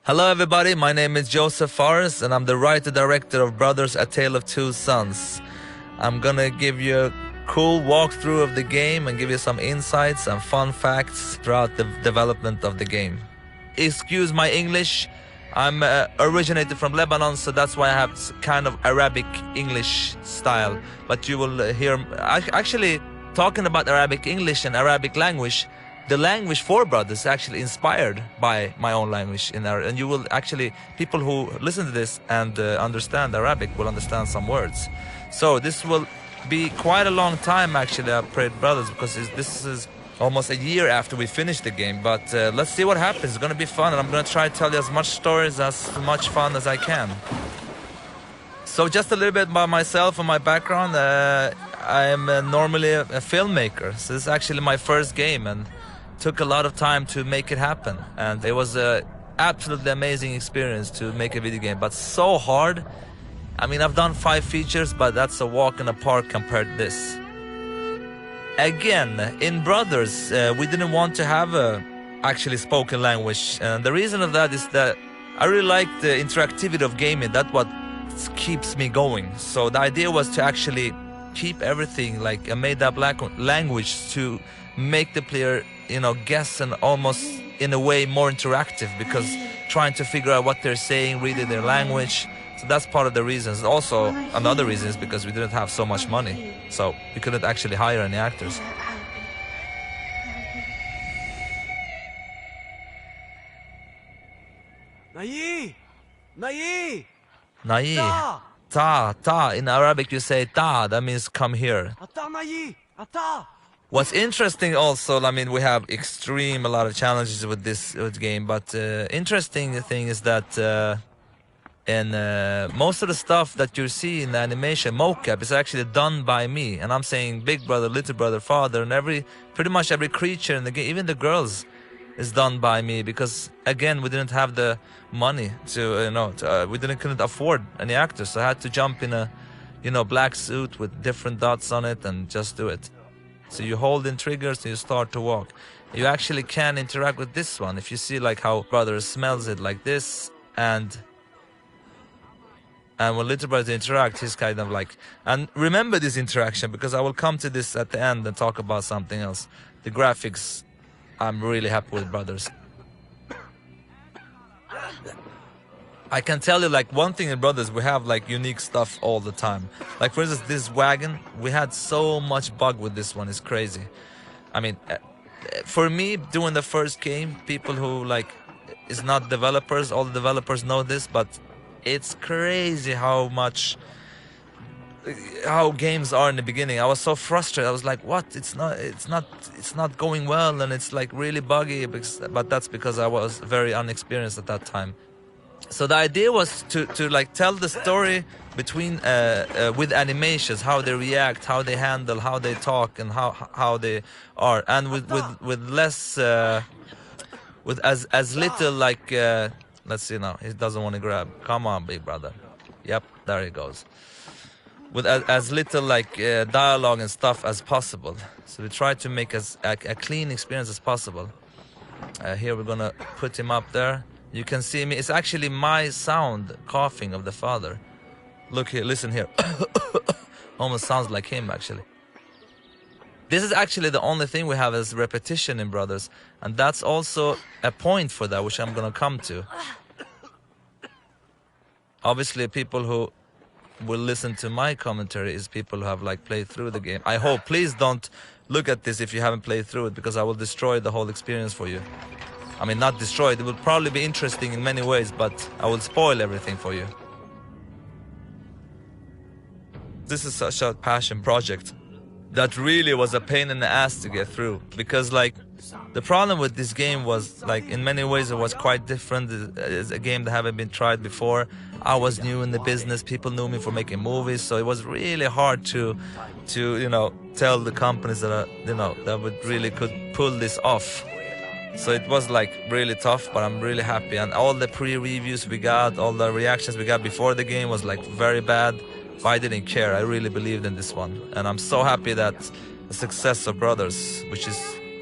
Hello everybody, my name is Joseph Fares and I'm the writer-director of Brothers, A Tale of Two Sons. I'm gonna give you a cool walkthrough of the game and give you some insights and fun facts throughout the development of the game. Excuse my English, I'm originated from Lebanon, so that's why I have kind of Arabic English style. But you will hear, actually talking about Arabic English and Arabic language, the language for Brothers is actually inspired by my own language in Arabic, and you will actually, people who listen to this and understand Arabic will understand some words. So this will be quite a long time actually I played Brothers, because this is almost a year after we finished the game, but let's see what happens. It's gonna be fun, and I'm gonna try to tell you as much stories, as much fun as I can. So just a little bit about myself and my background. I'm normally a filmmaker, so this is actually my first game, and took a lot of time to make it happen, and it was a absolutely amazing experience to make a video game, but so hard. I mean, I've done 5 features, but that's a walk in the park compared to this. Again, in Brothers, we didn't want to have a actually spoken language, and the reason of that is that I really like the interactivity of gaming. That's what keeps me going. So the idea was to actually keep everything like a made-up language to make the player, you know, guess, and almost in a way more interactive, because trying to figure out what they're saying, reading their language. So that's part of the reasons. Also, another reason is because we didn't have so much money, so we couldn't actually hire any actors. Nayi! Nayi! Nayi. Ta. In Arabic you say ta, that means come here. Ata Nayi! Ata! What's interesting also, I mean, we have a lot of challenges with this game, but interesting thing is that most of the stuff that you see in the animation, mocap, is actually done by me. And I'm saying big brother, little brother, father, and pretty much every creature in the game, even the girls, is done by me, because again, we didn't have the money to, we couldn't afford any actors, so I had to jump in a, black suit with different dots on it and just do it. So you hold in triggers and you start to walk. You actually can interact with this one. If you see like how brother smells it like this, and when little brother interacts, he's kind of like, and remember this interaction, because I will come to this at the end and talk about something else. The graphics, I'm really happy with Brothers. I can tell you like one thing in Brothers, we have like unique stuff all the time. Like for instance, this wagon, we had so much bug with this one, it's crazy. I mean, for me, doing the first game, people who like, is not developers, all the developers know this, but it's crazy how games are in the beginning. I was so frustrated. I was like, what? It's not going well, and it's like really buggy, but that's because I was very unexperienced at that time. So the idea was to like tell the story between with animations, how they react, how they handle, how they talk, and how they are, and with less with as little like let's see now, he doesn't want to grab. Come on, big brother. Yep, there he goes. With as little like dialogue and stuff as possible. So we try to make as a clean experience as possible. Here we're gonna put him up there. You can see me. It's actually my sound coughing of the father. Look here, listen here. Almost sounds like him actually. This is actually the only thing we have as repetition in Brothers, and that's also a point for that, which I'm gonna come to. Obviously, people who will listen to my commentary is people who have like played through the game. I hope. Please don't look at this if you haven't played through it, because I will destroy the whole experience for you. I mean, not destroy it. It will probably be interesting in many ways, but I will spoil everything for you. This is such a passion project that really was a pain in the ass to get through, because like the problem with this game was like in many ways it was quite different. It's a game that haven't been tried before. I was new in the business. People knew me for making movies, so it was really hard to tell the companies that that would really could pull this off. So it was like really tough, but I'm really happy. And all the pre-reviews we got, all the reactions we got before the game was like very bad. But I didn't care. I really believed in this one. And I'm so happy that the success of Brothers, which is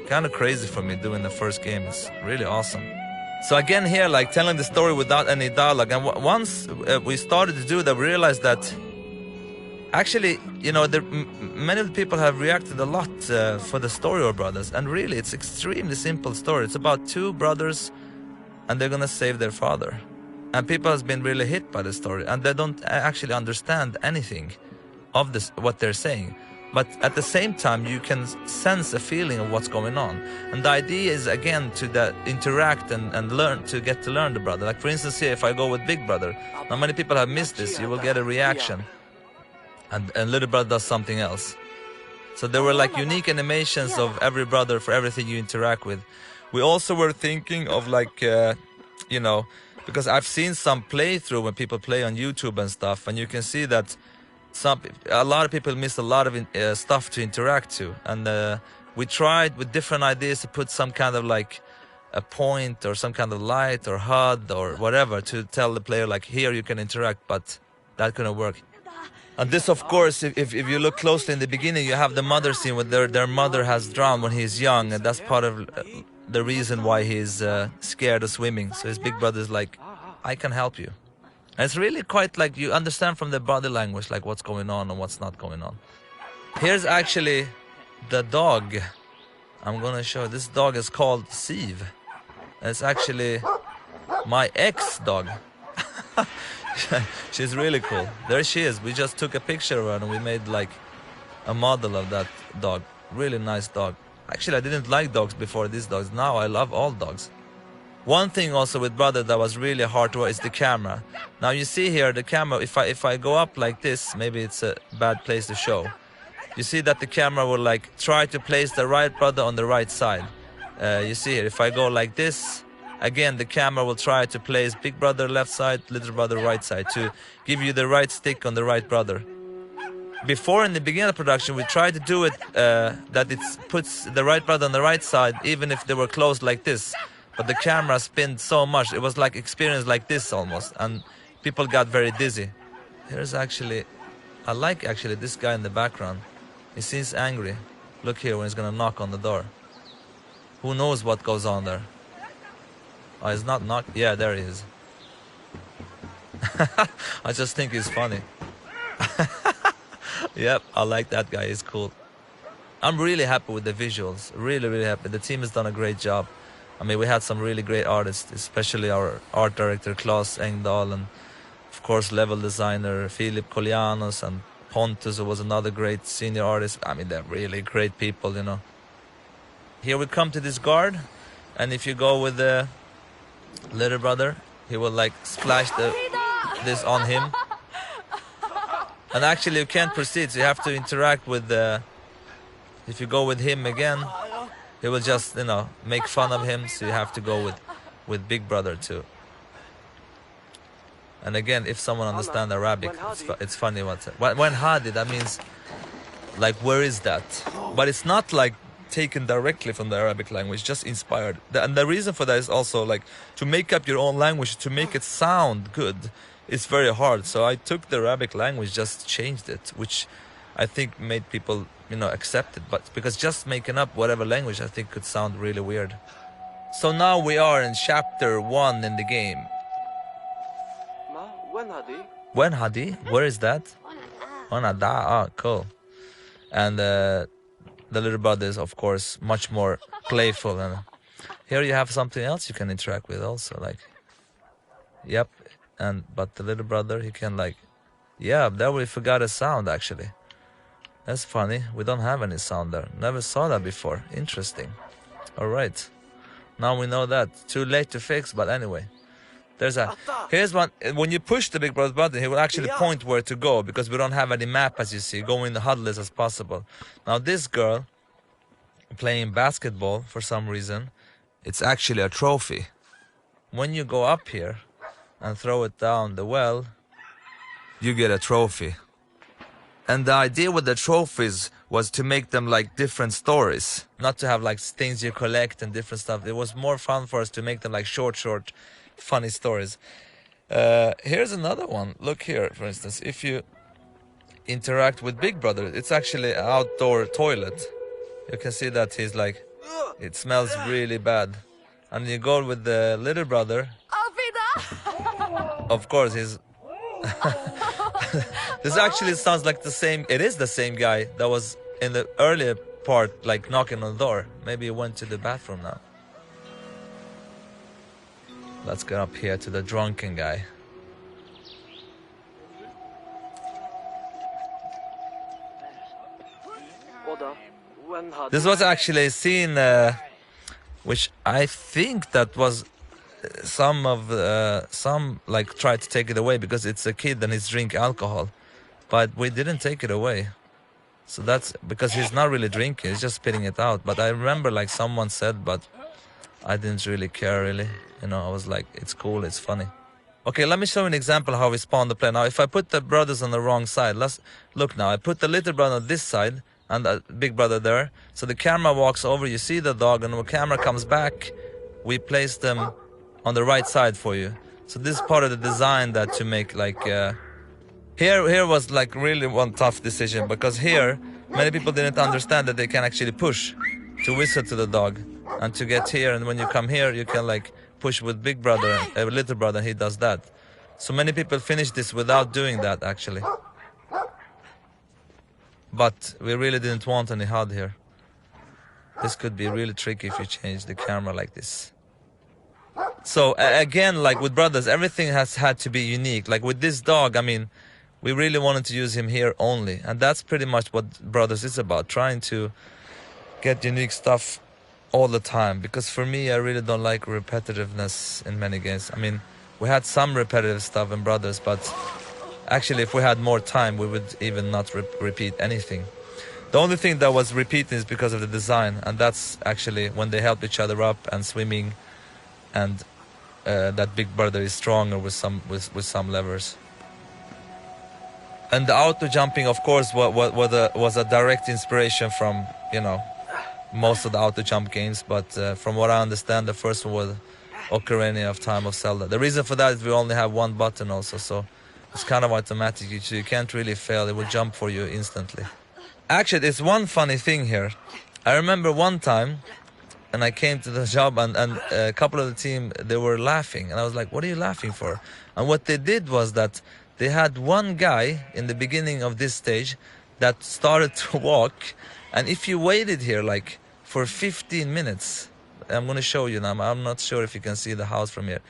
kind of crazy for me doing the first game, is really awesome. So again here, like telling the story without any dialogue. And once we started to do that, we realized that actually, you know, many of the people have reacted a lot for the story of Brothers. And really, it's extremely simple story. It's about two brothers and they're gonna save their father. And people has been really hit by the story, and they don't actually understand anything of this, what they're saying. But at the same time, you can sense a feeling of what's going on. And the idea is, again, to interact and learn, to get to learn the brother. Like, for instance, here, if I go with Big Brother, now many people have missed this, you will get a reaction. And Little Brother does something else. So there were like unique animations of every brother for everything you interact with. We also were thinking of like, you know, because I've seen some playthrough when people play on YouTube and stuff, and you can see that a lot of people miss a lot of stuff to interact to. And we tried with different ideas to put some kind of like a point or some kind of light or HUD or whatever to tell the player like, here you can interact, but that couldn't work. And this, of course, if you look closely in the beginning, you have the mother scene where their mother has drowned when he's young, and that's part of the reason why he's scared of swimming. So his big brother's like, I can help you. And it's really quite like you understand from the body language like what's going on and what's not going on. Here's actually the dog. I'm gonna show you. This dog is called Siv. It's actually my ex-dog. She's really cool. There she is. We just took a picture of her and we made like a model of that dog. Really nice dog. Actually, I didn't like dogs before these dogs. Now I love all dogs. One thing also with Brother that was really hard to work is the camera. Now you see here the camera, if I go up like this, maybe it's a bad place to show. You see that the camera will like try to place the right brother on the right side. You see here, if I go like this, again the camera will try to place big brother left side, little brother right side to give you the right stick on the right brother. Before, in the beginning of the production, we tried to do it that it puts the right brother on the right side even if they were close like this. But the camera spinned so much, it was like experience like this almost, and people got very dizzy. Here's actually, I like actually this guy in the background. He seems angry. Look here when he's gonna knock on the door. Who knows what goes on there? Oh, he's not knocked. Yeah, there he is. I just think he's funny. Yep, I like that guy. He's cool. I'm really happy with the visuals. Really, really happy. The team has done a great job. I mean, we had some really great artists, especially our art director, Claes Engdahl, and of course, level designer, Filip Kolianos, and Pontus, who was another great senior artist. I mean, they're really great people, you know. Here we come to this guard, and if you go with the little brother, he will like splash this on him. And actually you can't proceed, so you have to interact with the... If you go with him again, he will just, you know, make fun of him, so you have to go with Big Brother too. And again, if someone understands Arabic, it's funny what's it. When Hadi, that means like, where is that? But it's not like taken directly from the Arabic language, just inspired. And the reason for that is also like to make up your own language, to make it sound good. It's very hard. So I took the Arabic language, just changed it, which I think made people, you know, accept it. But because just making up whatever language, I think could sound really weird. So now we are in chapter 1 in the game. When Hadi? Where is that? Onada. Ah, cool. And the little brother is, of course, much more playful. And here you have something else you can interact with also, like, yep. But the little brother, he can like, yeah, there we forgot a sound actually. That's funny. We don't have any sound there. Never saw that before. Interesting. All right. Now we know that. Too late to fix, but anyway. Here's one. When you push the big brother button, he will actually point where to go, because we don't have any map, as you see. Go in the huddlers as possible. Now this girl playing basketball for some reason, it's actually a trophy. When you go up here and throw it down the well, you get a trophy. And the idea with the trophies was to make them like different stories, not to have like things you collect and different stuff. It was more fun for us to make them like short, funny stories. Here's another one. Look here, for instance, if you interact with Big Brother, it's actually an outdoor toilet. You can see that he's like, it smells really bad. and you go with the little brother. Of course, he's... This actually sounds like the same... It is the same guy that was in the earlier part, like knocking on the door. Maybe he went to the bathroom now. Let's get up here to the drunken guy. This was actually a scene which I think that was some like tried to take it away because it's a kid and he's drink alcohol, but we didn't take it away. So that's because he's not really drinking, he's just spitting it out. But I remember like someone said, but I didn't really care really. You know, I was like, it's cool, it's funny. Okay, let me show you an example how we spawn the play. Now, if I put the brothers on the wrong side, let's look now. I put the little brother on this side and the big brother there. So the camera walks over, you see the dog, and when the camera comes back, we place them on the right side for you. So this is part of the design that to make like... Here was like really one tough decision, because here, many people didn't understand that they can actually push to whistle to the dog. And to get here, and when you come here, you can like push with big brother, little brother, he does that. So many people finish this without doing that actually. But we really didn't want any HUD here. This could be really tricky if you change the camera like this. So again, like with brothers, everything has had to be unique. Like with this dog, I mean, we really wanted to use him here only. And that's pretty much what Brothers is about, trying to get unique stuff all the time. Because for me, I really don't like repetitiveness in many games. I mean, we had some repetitive stuff in Brothers, but actually if we had more time, we would even not repeat anything. The only thing that was repeating is because of the design, and that's actually when they help each other up and swimming, and that big brother is stronger with some levers. And the auto jumping, of course, was a direct inspiration from, you know, most of the auto jump games, but from what I understand, the first one was Ocarina of Time of Zelda. The reason for that is we only have one button also, so it's kind of automatic. You can't really fail, it will jump for you instantly. Actually, there's one funny thing here. I remember one time, and I came to the job, and a couple of the team, they were laughing, and I was like, what are you laughing for? And what they did was that they had one guy in the beginning of this stage that started to walk, and if you waited here like for 15 minutes, I'm going to show you now, I'm not sure if you can see the house from here.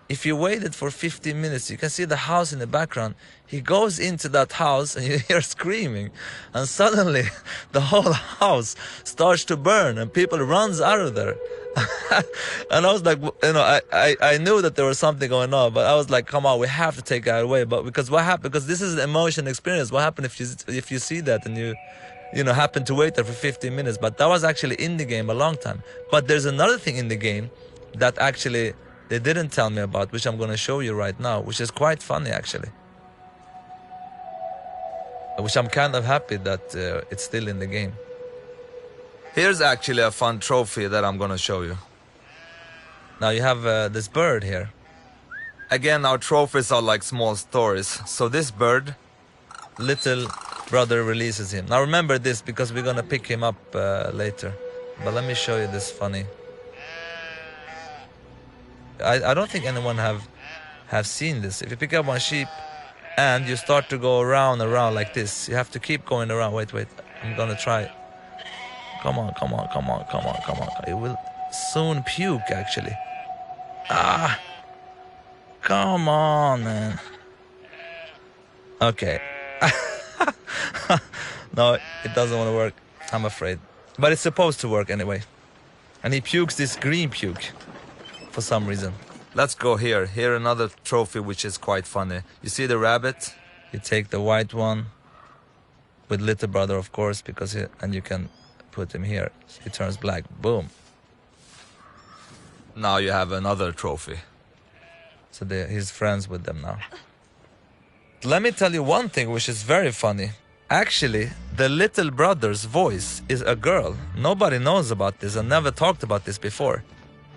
If you waited for 15 minutes, you can see the house in the background. He goes into that house and you hear screaming, and suddenly the whole house starts to burn and people runs out of there. And I was like, you know, I knew that there was something going on, but I was like, come on, we have to take that away. But because what happened? Because this is an emotion experience. What happened if you see that and you know, happen to wait there for 15 minutes? But that was actually in the game a long time. But there's another thing in the game that actually they didn't tell me about, which I'm going to show you right now, which is quite funny actually. Which I'm kind of happy that it's still in the game. Here's actually a fun trophy that I'm going to show you. Now you have this bird here. Again, our trophies are like small stories. So this bird, little brother releases him. Now remember this, because we're going to pick him up later. But let me show you this funny. I don't think anyone have seen this. If you pick up one sheep and you start to go around like this, you have to keep going around. Wait, I'm gonna try. Come on. It will soon puke actually. Come on, man. Okay. No, it doesn't want to work, I'm afraid. But it's supposed to work anyway. And he pukes this green puke for some reason. Let's go here. Here another trophy which is quite funny. You see the rabbit? You take the white one with little brother, of course, because and you can put him here. He turns black. Boom. Now you have another trophy. So he's friends with them now. Let me tell you one thing which is very funny. Actually, the little brother's voice is a girl. Nobody knows about this. I never talked about this before.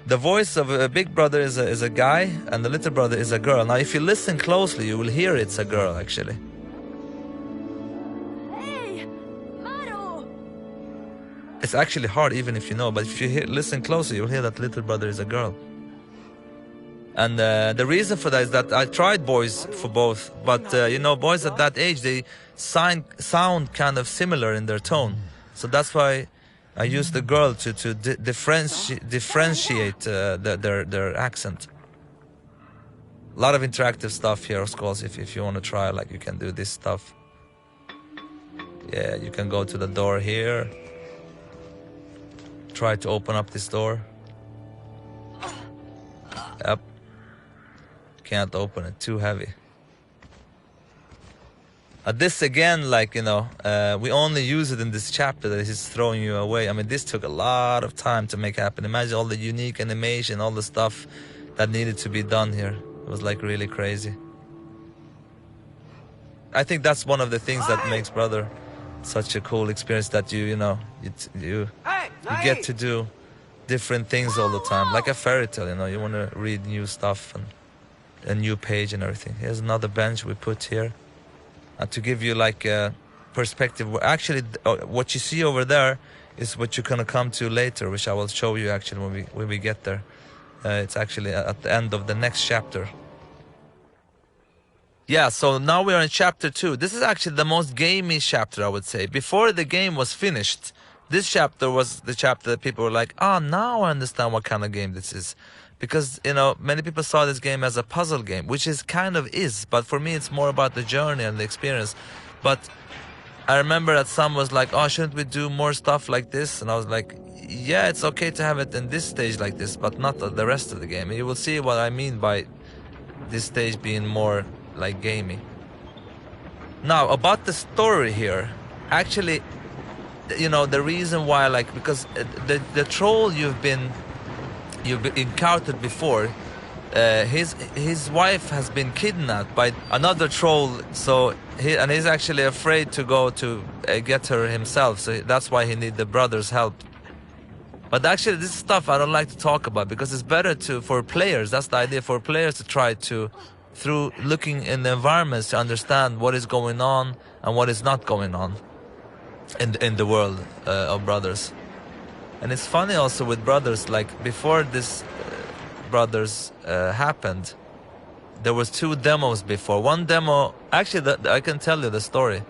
The voice of a big brother is a guy, and the little brother is a girl. Now, if you listen closely, you will hear it's a girl, actually. Hey, Maru! It's actually hard even if you know, but if you listen closely, you'll hear that little brother is a girl. And the reason for that is that I tried boys for both, but you know, boys at that age, they sound kind of similar in their tone. So that's why I used the girl to differentiate their accent. A lot of interactive stuff here, of course. If you want to try, like, you can do this stuff. Yeah, you can go to the door here. Try to open up this door. Yep. Can't open it, too heavy. This again, like, you know, we only use it in this chapter that he's throwing you away. I mean, this took a lot of time to make happen. Imagine all the unique animation, all the stuff that needed to be done here. It was like really crazy. I think that's one of the things that makes Brother such a cool experience, that you get to do different things all the time, like a fairy tale. You know, you want to read new stuff and a new page and everything. Here's another bench we put here to give you like a perspective. Actually, what you see over there is what you're gonna come to later, which I will show you actually when we get there. It's actually at the end of the next chapter. Yeah, so now we are in chapter 2. This is actually the most gamey chapter, I would say. Before the game was finished, this chapter was the chapter that people were like, oh, now I understand what kind of game this is. Because, you know, many people saw this game as a puzzle game, which is kind of is. But for me, it's more about the journey and the experience. But I remember that some was like, oh, shouldn't we do more stuff like this? And I was like, yeah, it's okay to have it in this stage like this, but not the rest of the game. And you will see what I mean by this stage being more like gamey. Now, about the story here, actually, you know, the reason why, like, because the troll you've encountered before, his wife has been kidnapped by another troll, so he's actually afraid to go to get her himself, so that's why he needs the brother's help. But actually, this stuff I don't like to talk about, because it's better for players, that's the idea, for players to try to, through looking in the environments, to understand what is going on and what is not going on in the world of Brothers. And it's funny also with Brothers, like before this Brothers happened, there was 2 demos before. One demo, actually I can tell you the story.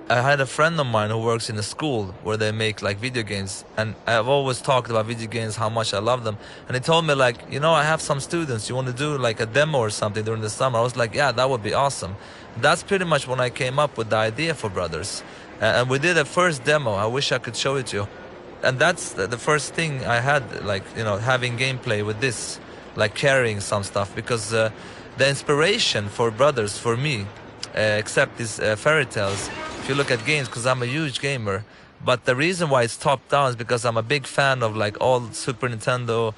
I had a friend of mine who works in a school where they make like video games, and I've always talked about video games, how much I love them. And he told me, like, you know, I have some students, you want to do like a demo or something during the summer? I was like, yeah, that would be awesome. That's pretty much when I came up with the idea for Brothers. And we did a first demo. I wish I could show it to you. And that's the first thing I had, like, you know, having gameplay with this, like carrying some stuff, because the inspiration for Brothers, for me, except these fairy tales, if you look at games, because I'm a huge gamer, but the reason why it's top-down is because I'm a big fan of like all Super Nintendo,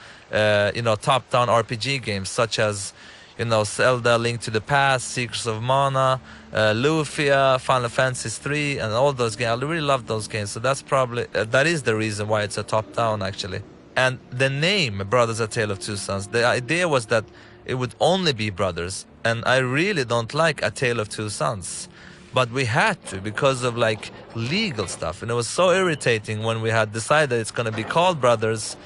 you know, top-down RPG games, such as, you know, Zelda, Link to the Past, Secrets of Mana, Lufia, Final Fantasy 3, and all those games. I really love those games, so that's probably, that is the reason why it's a top-down, actually. And the name, Brothers: A Tale of Two Sons, the idea was that it would only be Brothers, and I really don't like A Tale of Two Sons. But we had to, because of like legal stuff, and it was so irritating when we had decided it's going to be called Brothers,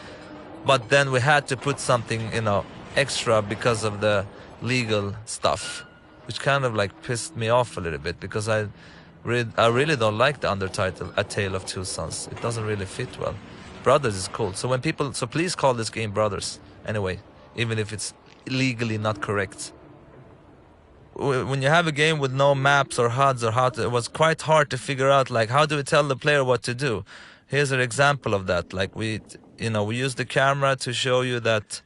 but then we had to put something, you know, extra because of the legal stuff, which kind of like pissed me off a little bit, because I really don't like the undertitle A Tale of Two Sons. It doesn't really fit well. Brothers is cool. So so please call this game Brothers anyway, even if it's legally not correct. When you have a game with no maps or HUDs it was quite hard to figure out, like, how do we tell the player what to do? Here's an example of that. Like, we use the camera to show you that,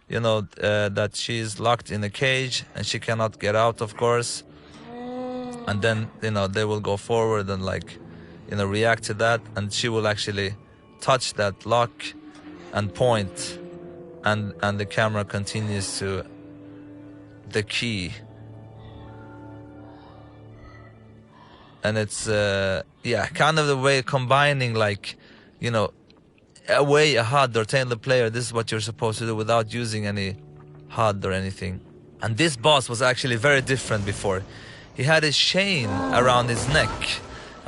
you know, that she's locked in a cage and she cannot get out, of course. And then, you know, they will go forward and, like, you know, react to that, and she will actually touch that lock and point, and the camera continues to the key. And it's, yeah, kind of the way combining, like, you know, a HUD or telling the player this is what you're supposed to do without using any HUD or anything. And this boss was actually very different before. He had a chain around his neck.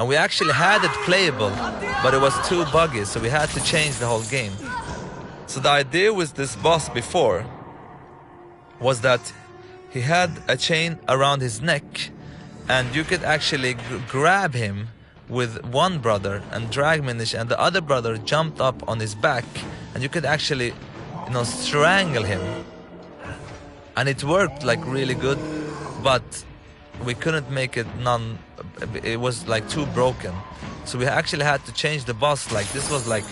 And we actually had it playable, but it was too buggy, so we had to change the whole game. So the idea with this boss before was that he had a chain around his neck, and you could actually grab him with one brother and drag him in the and the other brother jumped up on his back, and you could actually, you know, strangle him. And it worked like really good, but we couldn't make it it was like too broken. So we actually had to change the boss. Like this was like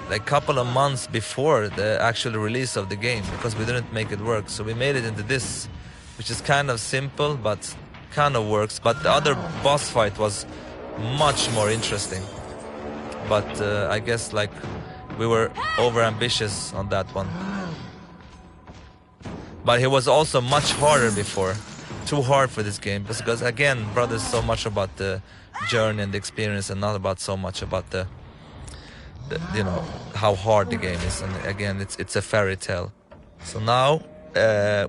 a couple of months before the actual release of the game, because we didn't make it work. So we made it into this, which is kind of simple but kind of works. But the other boss fight was much more interesting. But I guess like we were over ambitious on that one. But he was also much harder before. Too hard for this game, because again, Brothers is so much about the journey and the experience, and not about so much about the you know, how hard the game is. And again, it's a fairy tale. So now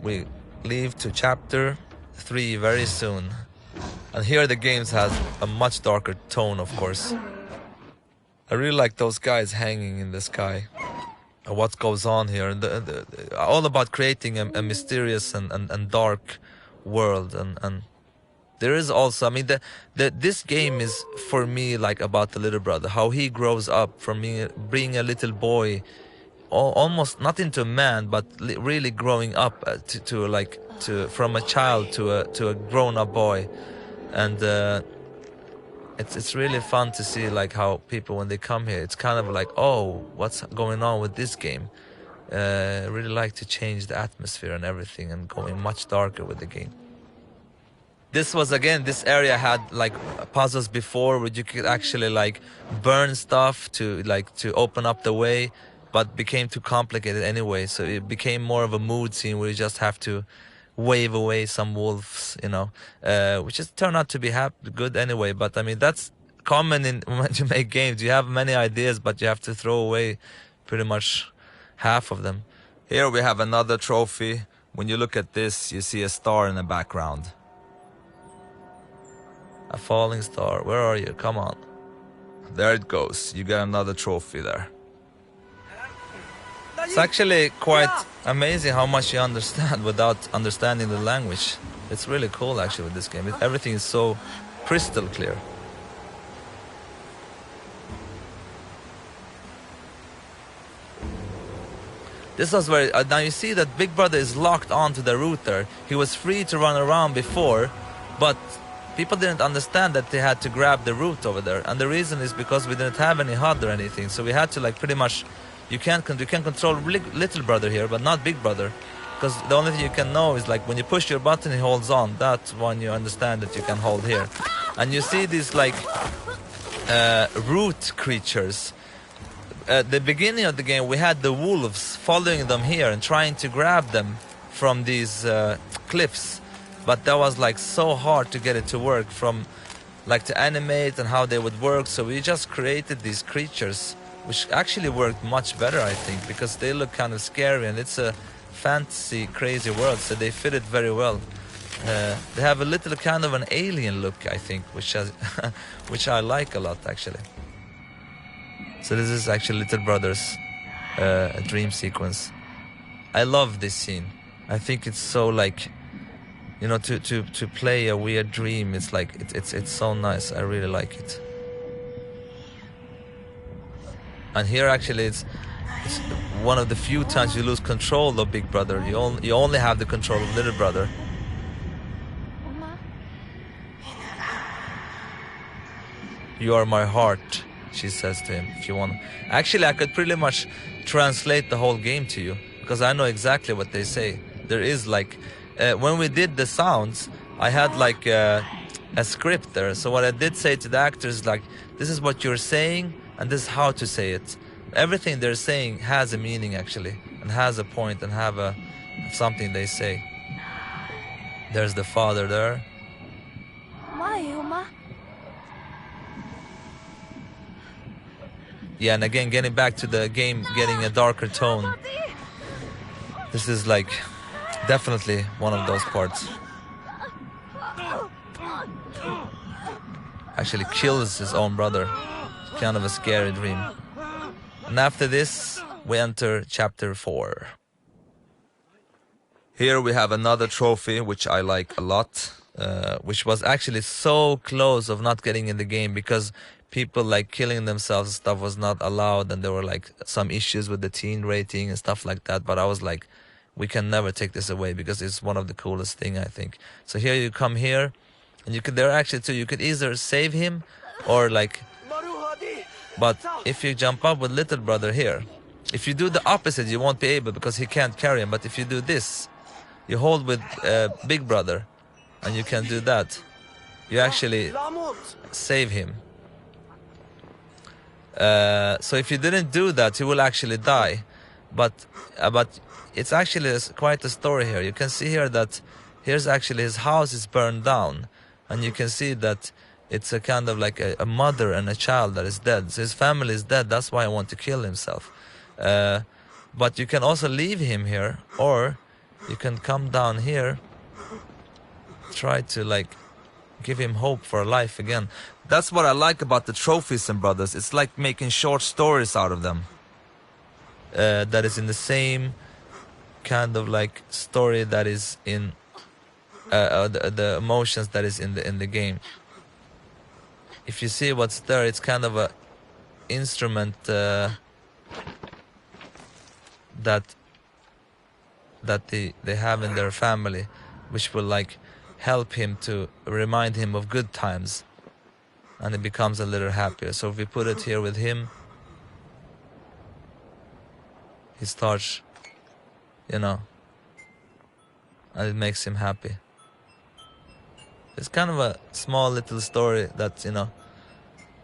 we leave to chapter 3 very soon, and here the games has a much darker tone, of course. I really like those guys hanging in the sky. What goes on here, and all about creating a mysterious and dark world. And there is also, I mean, this game is for me like about the little brother, how he grows up from being a little boy, almost not into a man, but really growing up from a child to a grown-up boy. And it's really fun to see like how people, when they come here, it's kind of like, oh, what's going on with this game? Really like to change the atmosphere and everything, and going much darker with the game. This was, again, this area had like puzzles before where you could actually like burn stuff to open up the way, but became too complicated anyway. So it became more of a mood scene where you just have to wave away some wolves, you know, which has turned out to be good anyway. But I mean, that's common in when you make games. You have many ideas, but you have to throw away pretty much half of them. Here we have another trophy. When you look at this, you see a star in the background. A falling star. Where are you? Come on. There it goes. You got another trophy there. It's actually quite amazing how much you understand without understanding the language. It's really cool actually with this game. Everything is so crystal clear. This was where, now you see that Big Brother is locked onto the router. He was free to run around before, but people didn't understand that they had to grab the root over there. And the reason is because we didn't have any HUD or anything. So we had to like pretty much, you can control Little Brother here, but not Big Brother. Because the only thing you can know is like when you push your button, he holds on. That's when you understand that you can hold here. And you see these like root creatures. At the beginning of the game, we had the wolves following them here and trying to grab them from these cliffs. But that was like so hard to get it to work, from like to animate and how they would work. So we just created these creatures, which actually worked much better, I think, because they look kind of scary and it's a fantasy, crazy world. So they fit it very well. They have a little kind of an alien look, I think, which I like a lot, actually. So this is actually Little Brothers, a dream sequence. I love this scene. I think it's so like, you know, to play a weird dream. It's like it's so nice. I really like it. And here actually it's one of the few times you lose control of Big Brother. You only have the control of Little Brother. You are my heart, she says to him, if you want. Actually, I could pretty much translate the whole game to you, because I know exactly what they say. There is like, when we did the sounds, I had like a script there. So what I did say to the actors, like, this is what you're saying, and this is how to say it. Everything they're saying has a meaning, actually, and has a point, and have something they say. There's the father there. Yeah, and again, getting back to the game, getting a darker tone. This is like definitely one of those parts. actually kills his own brother. Kind of a scary dream. And after this, we enter chapter 4. Here we have another trophy, which I like a lot, which was actually so close of not getting in the game because people like killing themselves and stuff was not allowed, and there were like some issues with the teen rating and stuff like that. But I was like, we can never take this away because it's one of the coolest thing, I think. So here you come here, and you could, there are actually two, you could either save him or like, but if you jump up with little brother here, if you do the opposite, you won't be able because he can't carry him. But if you do this, you hold with big brother, and you can do that. You actually save him. So if you didn't do that, you will actually die. But it's actually quite a story here. You can see here that here's actually his house is burned down, and you can see that it's a kind of like a mother and a child that is dead. So his family is dead. That's why I want to kill himself. But you can also leave him here, or you can come down here, try to like give him hope for life again. That's what I like about the trophies in Brothers. It's like making short stories out of them. That is in the same kind of like story that is in the emotions that is in the game. If you see what's there, it's kind of a instrument that they have in their family, which will like help him to remind him of good times, and he becomes a little happier. So if we put it here with him, he starts, you know, and it makes him happy. It's kind of a small little story that, you know,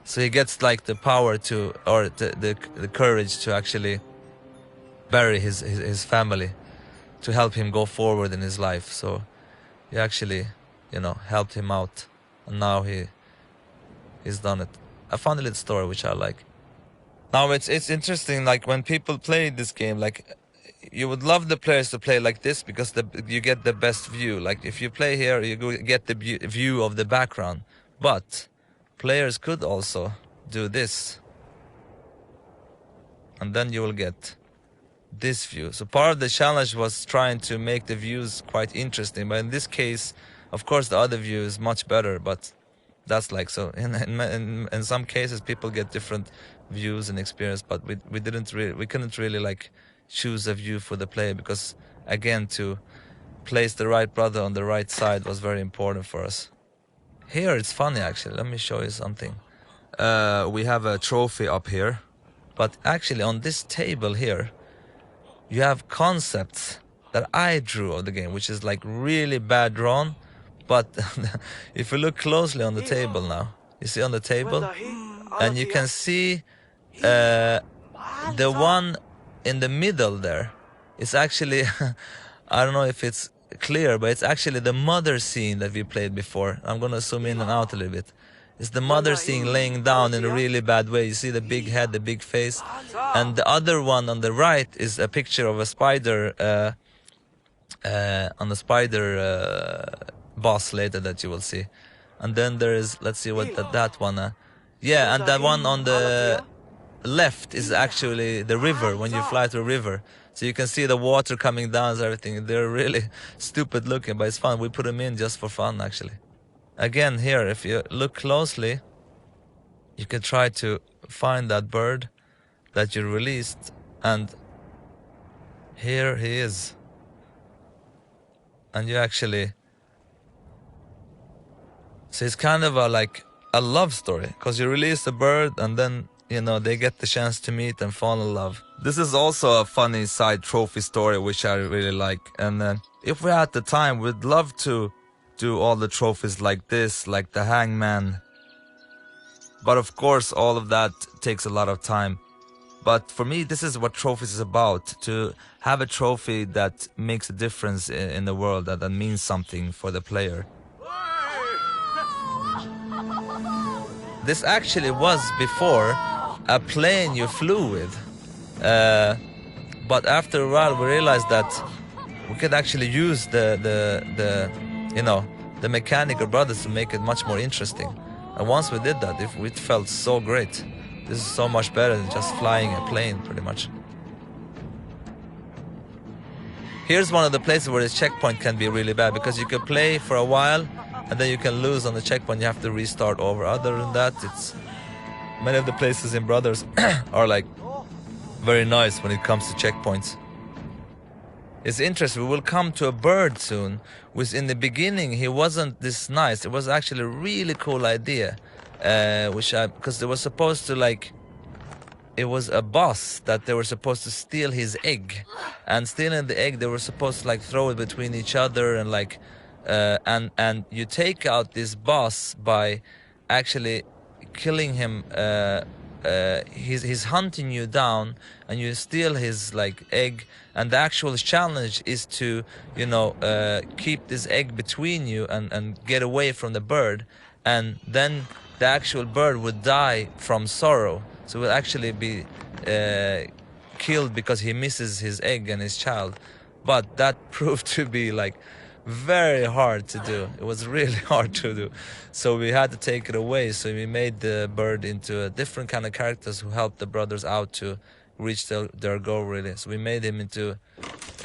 so he gets like the power to, or the courage to actually bury his family, to help him go forward in his life. So he actually, you know, helped him out, and now he's done it. I found a little story which I like. Now it's interesting, like when people play this game, like you would love the players to play like this because you get the best view. Like if you play here, you get the view of the background. But players could also do this, and then you will get this view. So part of the challenge was trying to make the views quite interesting, but in this case, of course, the other view is much better. But that's like, so in some cases people get different views and experience, but we couldn't really like choose a view for the player, because again, to place the right brother on the right side was very important for us. Here it's funny actually, let me show you something. We have a trophy up here, but actually on this table here you have concepts that I drew of the game, which is like really bad drawn. But if you look closely on the table now, you see on the table, and you can see the one in the middle there is actually, I don't know if it's clear, but it's actually the mother scene that we played before. I'm gonna zoom in and out a little bit. It's the mother scene laying down in a really bad way. You see the big head, the big face. And the other one on the right is a picture of a spider, on the spider boss later that you will see. And then there is, let's see what that one, yeah, and that one on the left is actually the river, when you fly through a river. So you can see the water coming down and everything. They're really stupid looking, but it's fun. We put them in just for fun, actually. Again, here, if you look closely, you can try to find that bird that you released, and here he is. And you actually, so it's kind of like a love story, because you release the bird and then, you know, they get the chance to meet and fall in love. This is also a funny side trophy story which I really like, and if we had the time, we'd love to do all the trophies like this, like the hangman. But of course all of that takes a lot of time. But for me, this is what trophies is about, to have a trophy that makes a difference in the world, that means something for the player. This actually was before a plane you flew with, but after a while we realized that we could actually use the you know, the mechanical brothers to make it much more interesting. And once we did that, it felt so great. This is so much better than just flying a plane, pretty much. Here's one of the places where the checkpoint can be really bad, because you can play for a while and then you can lose on the checkpoint. You have to restart over. Other than that, it's many of the places in Brothers are like very nice when it comes to checkpoints. It's interesting. We will come to a bird soon, which in the beginning he wasn't this nice. It was actually a really cool idea, because they were supposed to like. It was a boss that they were supposed to steal his egg, and stealing the egg they were supposed to like throw it between each other and like, and you take out this boss by actually killing him. He's hunting you down and you steal his like egg, and the actual challenge is to keep this egg between you and get away from the bird, and then the actual bird would die from sorrow, so it will actually be killed because he misses his egg and his child. But that proved to be like very hard to do. It was really hard to do, so we had to take it away. So we made the bird into a different kind of characters who helped the brothers out to reach their goal, really. So we made him into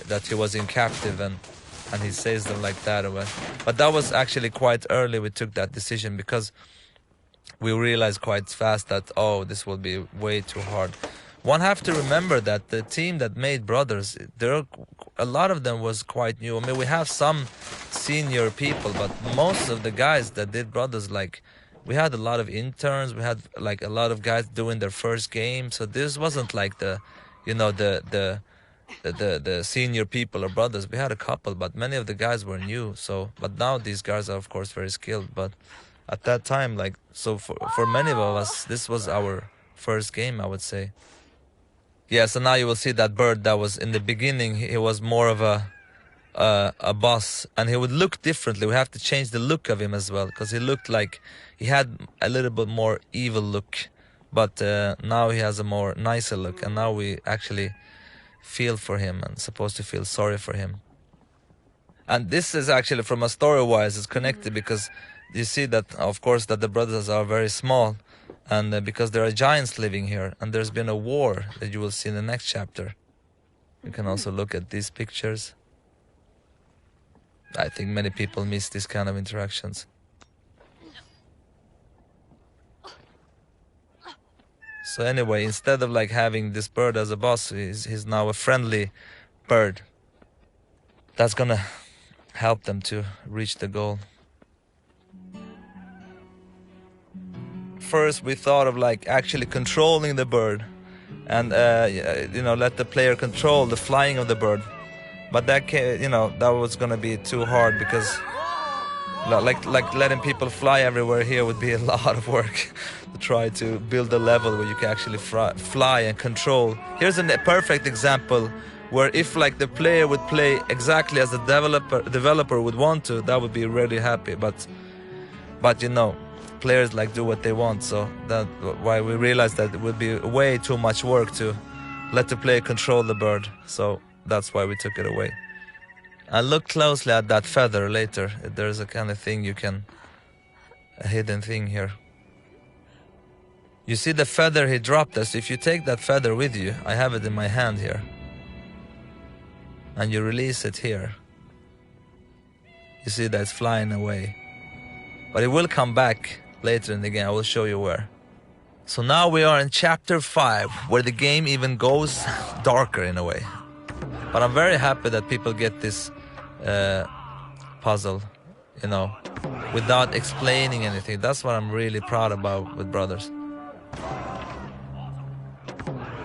that he was in captive, and he saves them like that. But that was actually quite early we took that decision, because we realized quite fast that, oh, this will be way too hard. One have to remember that the team that made Brothers, a lot of them was quite new. I mean, we have some senior people, but most of the guys that did Brothers, like, we had a lot of interns. We had like a lot of guys doing their first game. So this wasn't like the senior people or Brothers. We had a couple, but many of the guys were new. So, but now these guys are of course very skilled. But at that time, like, so for many of us, this was our first game, I would say. Yeah, so now you will see that bird that was in the beginning, he was more of a boss, and he would look differently. We have to change the look of him as well, because he looked like he had a little bit more evil look, but now he has a more nicer look, and now we actually feel for him and supposed to feel sorry for him. And this is actually, from a story-wise, it's connected, because you see that, of course, that the brothers are very small, and because there are giants living here, and there's been a war that you will see in the next chapter. You can also look at these pictures. I think many people miss these kind of interactions. So anyway, instead of like having this bird as a boss, he's now a friendly bird. That's gonna help them to reach the goal. First we thought of like actually controlling the bird and let the player control the flying of the bird, but that that was gonna be too hard, because like letting people fly everywhere here would be a lot of work to try to build a level where you can actually fly and control. Here's a perfect example where if like the player would play exactly as the developer would want to, that would be really happy, but players like do what they want, so that's why we realized that it would be way too much work to let the player control the bird, so that's why we took it away. And look closely at that feather later. There's a kind of thing a hidden thing here. You see the feather he dropped us. If you take that feather with you, I have it in my hand here, and you release it here, you see that it's flying away, but it will come back later in the game. I will show you where. So now we are in chapter 5, where the game even goes darker in a way. But I'm very happy that people get this puzzle, without explaining anything. That's what I'm really proud about with Brothers.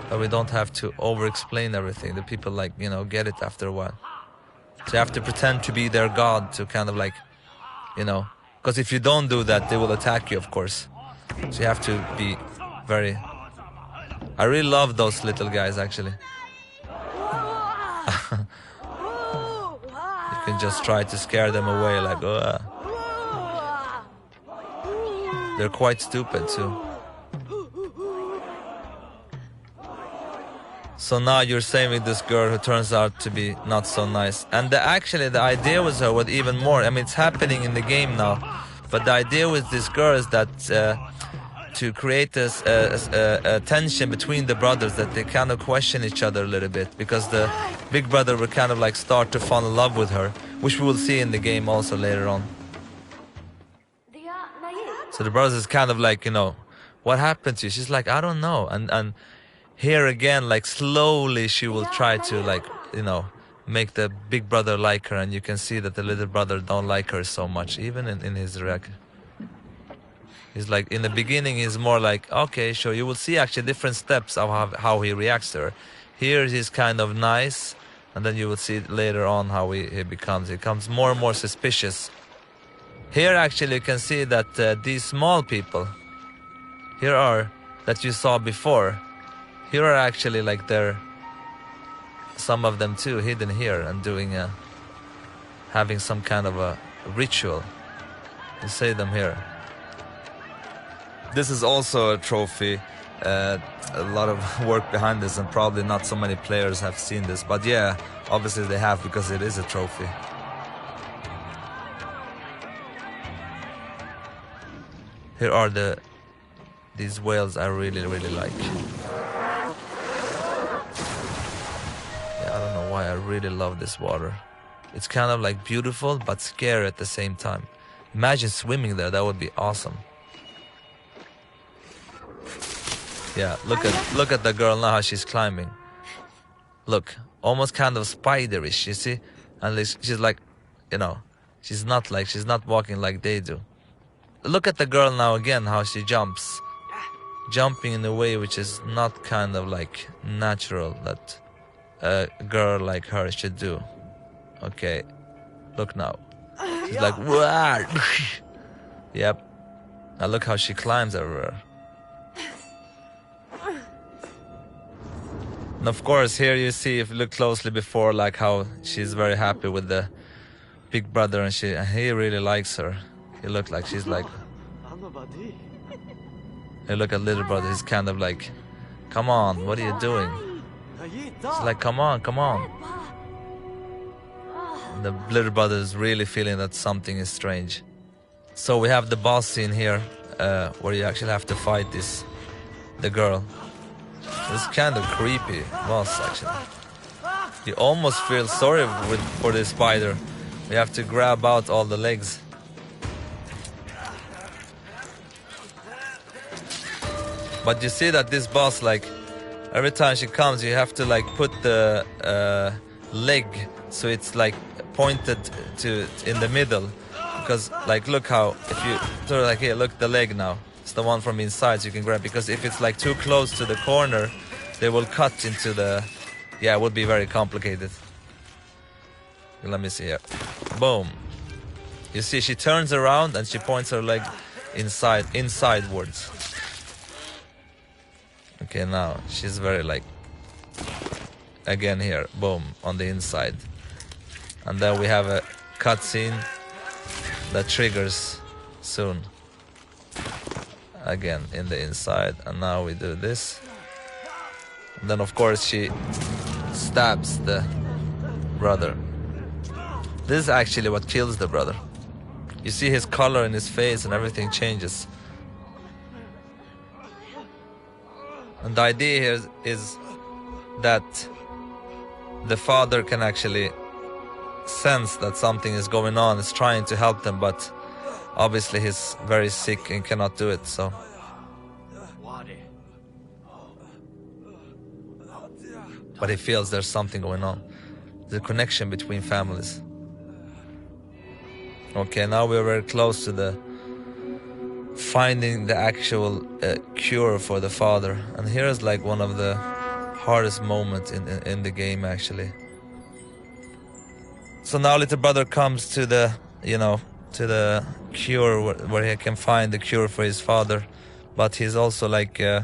That we don't have to over-explain everything. The people get it after a while. So you have to pretend to be their god to kind of like, because if you don't do that, they will attack you, of course. So you have to be very... I really love those little guys, actually. You can just try to scare them away, like, ugh. They're quite stupid, too. So now you're saving this girl who turns out to be not so nice. And actually the idea was her with even more. I mean, it's happening in the game now. But the idea with this girl is that to create this tension between the brothers, that they kind of question each other a little bit, because the big brother will kind of like start to fall in love with her, which we will see in the game also later on. So the brothers is kind of like, you know, what happened to you? She's like, I don't know. And here again, like slowly she will try to, like, you know, make the big brother like her, and you can see that the little brother don't like her so much, even in his reaction. He's like, in the beginning he's more like, okay, sure, you will see actually different steps of how he reacts to her. Here he's kind of nice, and then you will see later on how he becomes more and more suspicious. Here actually you can see that these small people, here are, that you saw before, here are actually like some of them too, hidden here and doing having some kind of a ritual. You see them here. This is also a trophy. A lot of work behind this, and probably not so many players have seen this, but yeah, obviously they have, because it is a trophy. Here are these whales I really like. Yeah, I don't know why I really love this water. It's kind of like beautiful but scary at the same time. Imagine swimming there, that would be awesome. Yeah, look at the girl now, how she's climbing. Look, almost kind of spiderish, you see? And she's like, you know, she's not walking like they do. Look at the girl now again, how she jumps. Jumping in a way which is not kind of like natural that a girl like her should do. Okay, look now. She's like, wow. Yep. Now look how she climbs everywhere. And of course, here you see, if you look closely before, like how she's very happy with the big brother, and he really likes her. He look like she's like. Hey, look at little brother. He's kind of like, come on, what are you doing? She's like, come on, come on. And the little brother is really feeling that something is strange. So we have the boss scene here, where you actually have to fight the girl. It's kind of creepy boss, actually. You almost feel sorry for the spider. You have to grab out all the legs. But you see that this boss, like, every time she comes, you have to like put the leg so it's like pointed to in the middle. Because like, look how, if you sort of like, here, look, the leg now. It's the one from inside, so you can grab, because if it's like too close to the corner, they will cut into the, yeah, it would be very complicated. Let me see here. Boom. You see, she turns around and she points her leg insidewards. Okay, now she's very like, again here, boom, on the inside. And then we have a cutscene that triggers soon. Again in the inside, and now we do this. And then of course she stabs the brother. This is actually what kills the brother. You see his color in his face and everything changes. And the idea here is that the father can actually sense that something is going on, is trying to help them, but obviously he's very sick and cannot do it, so. But he feels there's something going on. The connection between families. Okay, now we're very close to the finding the actual cure for the father. And here's like one of the hardest moments in the game, actually. So now little brother comes to the, you know, to the cure where he can find the cure for his father. But he's also like, you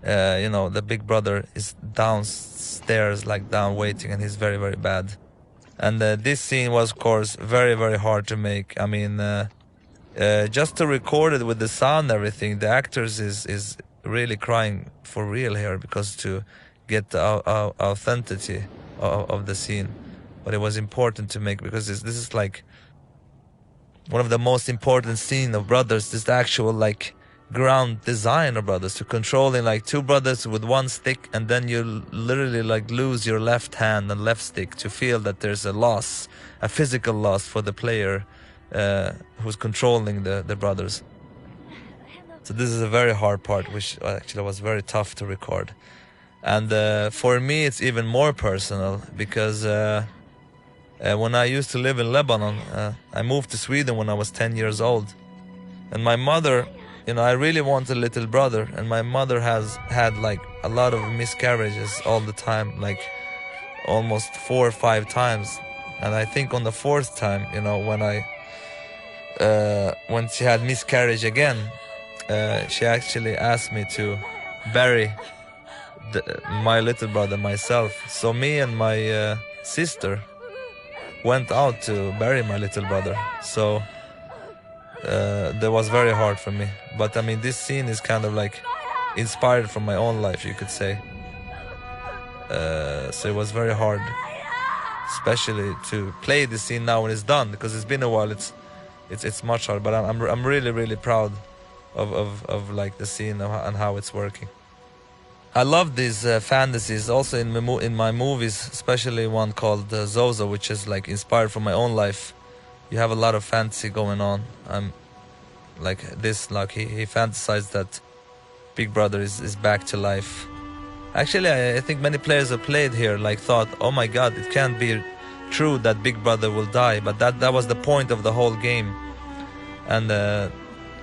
know, the big brother is downstairs, like down waiting, and he's very, very bad. And this scene was, of course, very, very hard to make. I mean, just to record it with the sound and everything, the actors is really crying for real here, because to get the authenticity of the scene. But it was important to make, because this is like, one of the most important scene of Brothers is the actual like ground design of Brothers, to controlling like two brothers with one stick, and then you literally like lose your left hand and left stick to feel that there's a loss, a physical loss for the player who's controlling the brothers. So this is a very hard part, which actually was very tough to record. And for me it's even more personal, because when I used to live in Lebanon, I moved to Sweden when I was 10 years old, and my mother, you know, I really wanted a little brother, and my mother has had like a lot of miscarriages all the time, like almost 4 or 5 times. And I think on the 4th time, you know, when she had miscarriage again, she actually asked me to bury my little brother myself. So me and my sister went out to bury my little brother. So that was very hard for me. But I mean, this scene is kind of like inspired from my own life, you could say. So it was very hard, especially to play this scene now when it's done, because it's been a while. It's much harder. But I'm really proud of like the scene and how it's working. I love these fantasies also in my movies, especially one called Zozo, which is like inspired from my own life. You have a lot of fantasy going on. I'm like this, like he fantasized that Big Brother is back to life. Actually, I think many players have played here like thought, oh my god, it can't be true that Big Brother will die, but that was the point of the whole game. And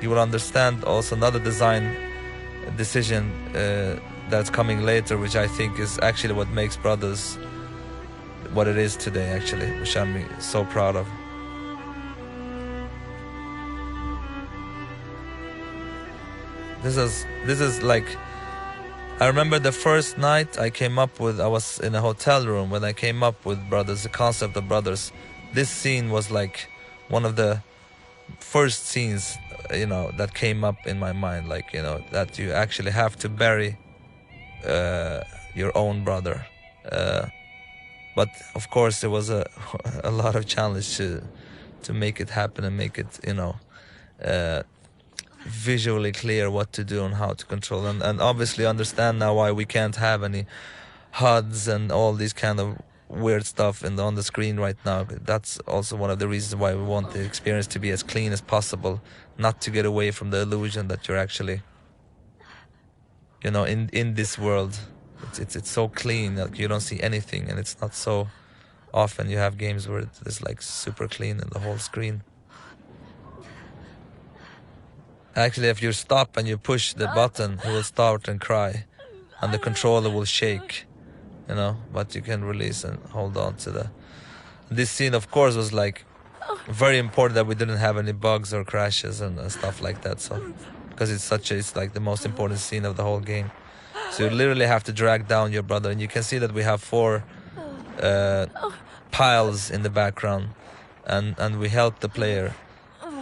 you will understand also another design decision that's coming later, which I think is actually what makes Brothers what it is today, actually, which I'm so proud of. This is like, I remember the first night I was in a hotel room when I came up with Brothers, the concept of Brothers. This scene was like one of the first scenes, you know, that came up in my mind, like, you know, that you actually have to bury your own brother. But of course there was a lot of challenge to make it happen and make it, you know, visually clear what to do and how to control, and obviously understand now why we can't have any HUDs and all these kind of weird stuff on the screen right now. That's also one of the reasons why we want the experience to be as clean as possible, not to get away from the illusion that you're actually, you know, in this world. It's so clean, like you don't see anything, and it's not so often you have games where it's like super clean in the whole screen. Actually, if you stop and you push the button, it will start and cry, and the controller will shake, you know, but you can release and hold on to the... This scene, of course, was like very important that we didn't have any bugs or crashes and stuff like that, so because it's like the most important scene of the whole game. So you literally have to drag down your brother, and you can see that we have 4 piles in the background, and we help the player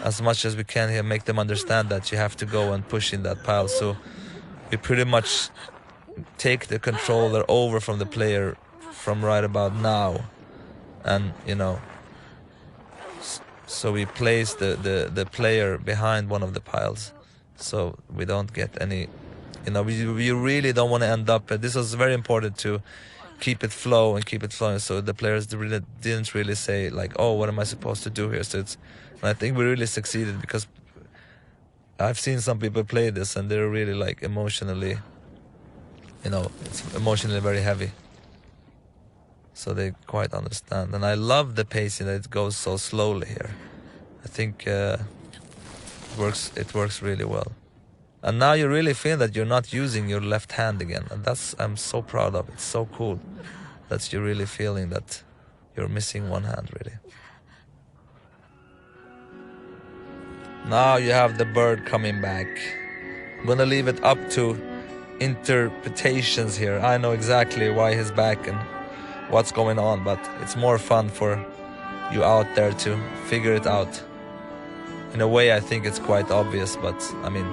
as much as we can here, make them understand that you have to go and push in that pile. So we pretty much take the controller over from the player from right about now, and, you know, so we place the player behind one of the piles, so we don't get any, you know, we really don't want to end up. This was very important to keep it flow and keep it flowing, so the players didn't really say like, oh, what am I supposed to do here? So and I think we really succeeded, because I've seen some people play this and they're really like emotionally, you know, it's emotionally very heavy, so they quite understand. And I love the pacing, that it goes so slowly here. I think it works really well. And now you really feel that you're not using your left hand again, and I'm so proud of. It's so cool that you're really feeling that you're missing one hand, really. Now you have the bird coming back. I'm gonna leave it up to interpretations here. I know exactly why he's back and what's going on, but it's more fun for you out there to figure it out. In a way, I think it's quite obvious, but I mean...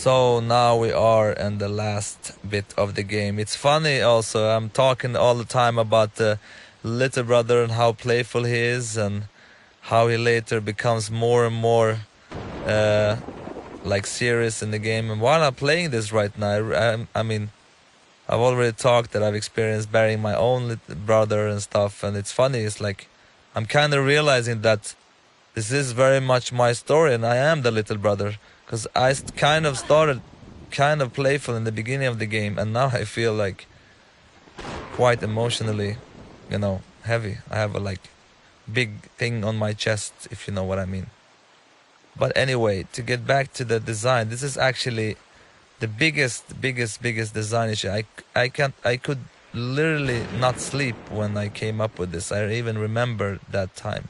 So now we are in the last bit of the game. It's funny also, I'm talking all the time about the little brother and how playful he is and how he later becomes more and more like serious in the game. And while I'm playing this right now, I mean, I've already talked that I've experienced burying my own little brother and stuff. And it's funny, it's like I'm kind of realizing that this is very much my story and I am the little brother. Because I kind of started kind of playful in the beginning of the game, and now I feel like quite emotionally, you know, heavy. I have a like big thing on my chest, if you know what I mean. But anyway, to get back to the design, this is actually the biggest design issue. I could literally not sleep when I came up with this. I even remember that time.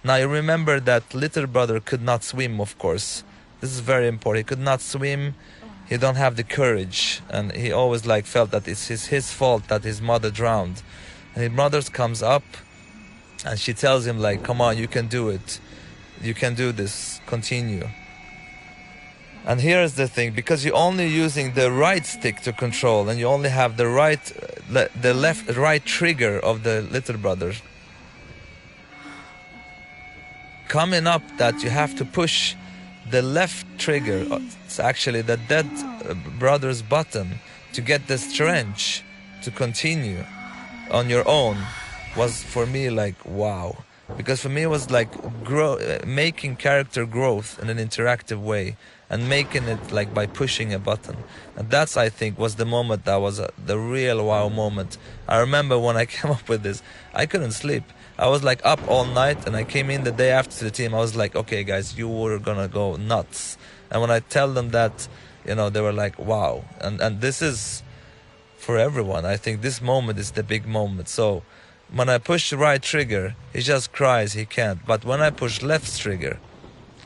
Now you remember that little brother could not swim, of course. This is very important. He could not swim. He don't have the courage, and he always like felt that it's his fault that his mother drowned. And his mother comes up, and she tells him like, "Come on, you can do it. You can do this. Continue." And here's the thing: because you're only using the right stick to control, and you only have the right trigger of the little brother. Coming up, that you have to push the left trigger, it's actually the dead brother's button, to get the strength to continue on your own, was for me like wow. Because for me it was like making character growth in an interactive way and making it like by pushing a button. And that's, I think, was the moment that was the real wow moment. I remember when I came up with this, I couldn't sleep. I was like up all night, and I came in the day after the team. I was like, okay guys, you were gonna go nuts. And when I tell them that, you know, they were like, wow. And this is for everyone. I think this moment is the big moment. So when I push the right trigger, he just cries, he can't. But when I push left trigger,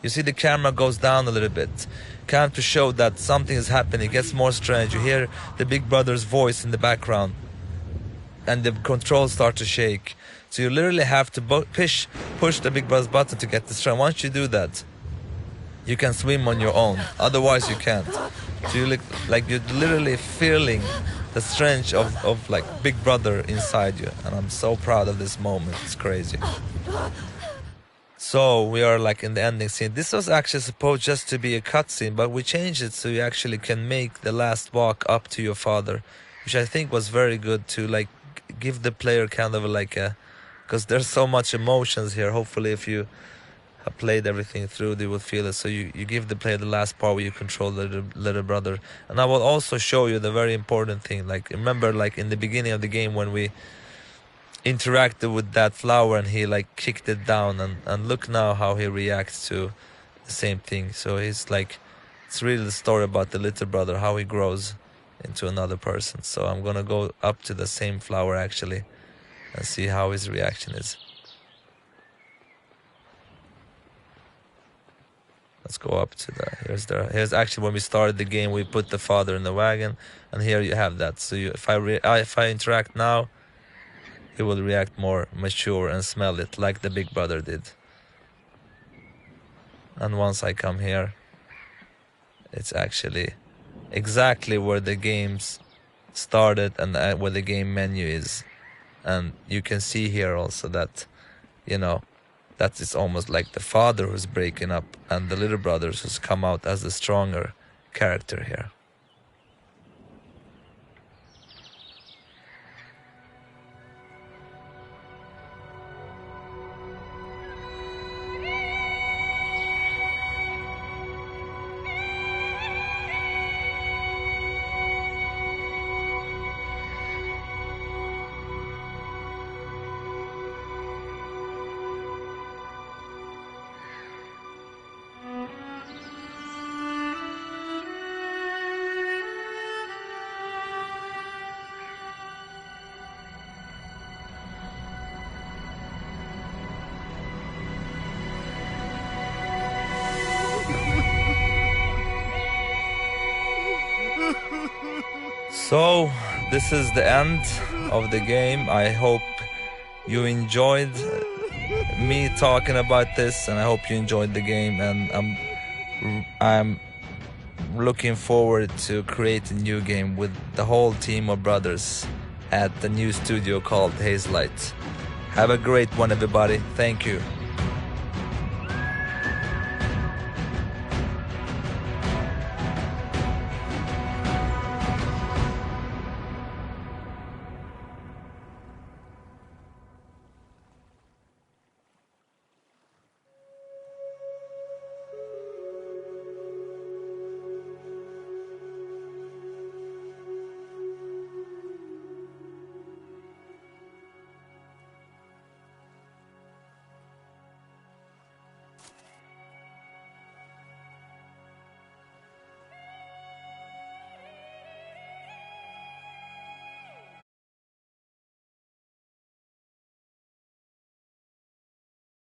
you see the camera goes down a little bit, kind of to show that something is happening. It gets more strange. You hear the big brother's voice in the background, and the controls start to shake. So you literally have to push the big brother's button to get the strength. Once you do that, you can swim on your own. Otherwise, you can't. So you like you're literally feeling the strength of like big brother inside you. And I'm so proud of this moment. It's crazy. So we are like in the ending scene. This was actually supposed just to be a cutscene, but we changed it so you actually can make the last walk up to your father, which I think was very good to like give the player kind of like a, because there's so much emotions here. Hopefully if you have played everything through, they will feel it. So you give the player the last part where you control the little brother. And I will also show you the very important thing. Like remember like in the beginning of the game when we interacted with that flower and he like kicked it down, and look now how he reacts to the same thing. So he's like, it's really the story about the little brother, how he grows into another person. So I'm gonna go up to the same flower actually and see how his reaction is. Let's go up to here's actually when we started the game, we put the father in the wagon, and here you have that. So if I interact now, he will react more mature and smell it like the big brother did. And once I come here, it's actually exactly where the games started and where the game menu is. And you can see here also that, you know, that is almost like the father who's breaking up and the little brothers who's come out as the stronger character here. So this is the end of the game. I hope you enjoyed me talking about this, and I hope you enjoyed the game. And I'm I'm looking forward to create a new game with the whole team of brothers at the new studio called Hazelight. Have a great one, everybody. Thank you.